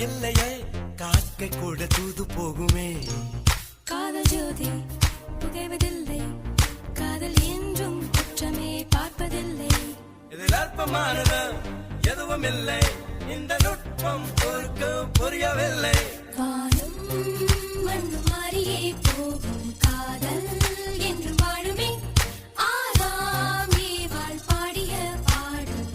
இல்லையே காக்கை கூட தூது போகுமே. காதல் ஜோதி புகைவதில்லை, காதல் என்றும் குற்றமே பார்ப்பதில்லை. இதில் அற்பமானது எதுவும் இல்லை, இந்த நுட்பம் பொறுக்க புரியவில்லை. வானும் மண்ணும் மாறியே போகும், காதல் என்று